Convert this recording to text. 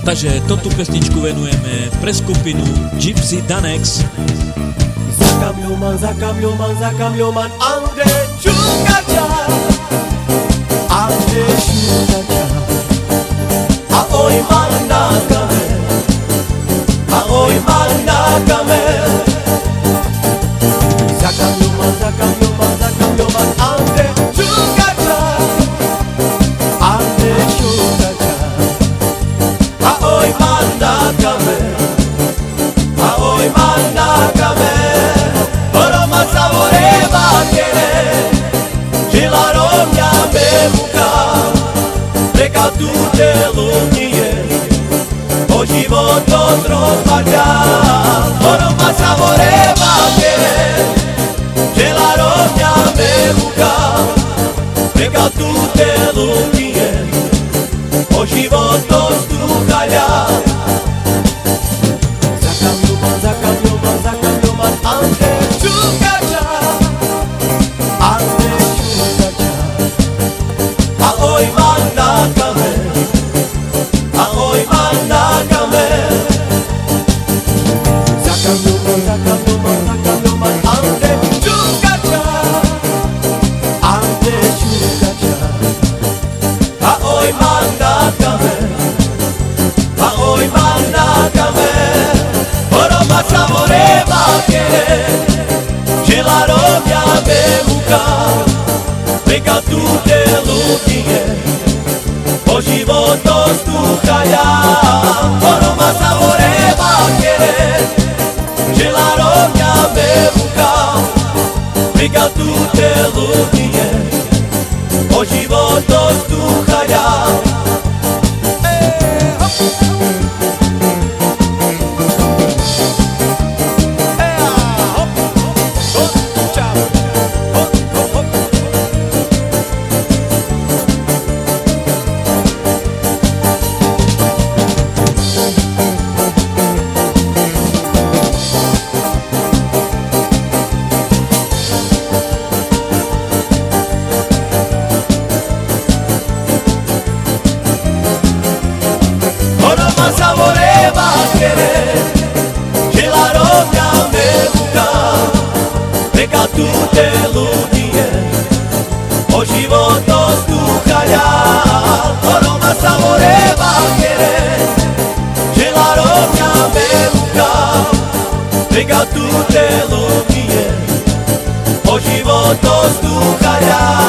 Takže toto pesničku venujeme pre skupinu Gypsy Danex. Za kamioman, Ande Čukača, Ande Čukača. Ahoj manakame, ahoj manakame. Za kamioman, Ande Čukača, Ande Čukača. Ahoj manakame, ahoj manakame. Preka tutte lumie, o život rozvaľa. Oroma sa voreva bere, že la rovňa me muka. Preka tutte lumie, o život rozvaľa. Za kamioman, Ande Čukača, Ande Čukača. Ahoj manakame, ahoj manakame. Za kamioman, Ande Čukača, Ande Čukača. Ahoj manakame, ahoj manakame. Oroma sa voreva kere, že la rovňa me muka. Preka tutte lumie, o život rozvaľa. Oroma sa voreva kere, že la rovňa me muka. Preka tutte lumie, o život rozvaľa. Sa voreva querer, che la rovňa me muka. Preka tutte lumie, o život rozvaľa. Oroma sa voreva querer, che la rovňa me muka. Preka tutte lumie, o život rozvaľa.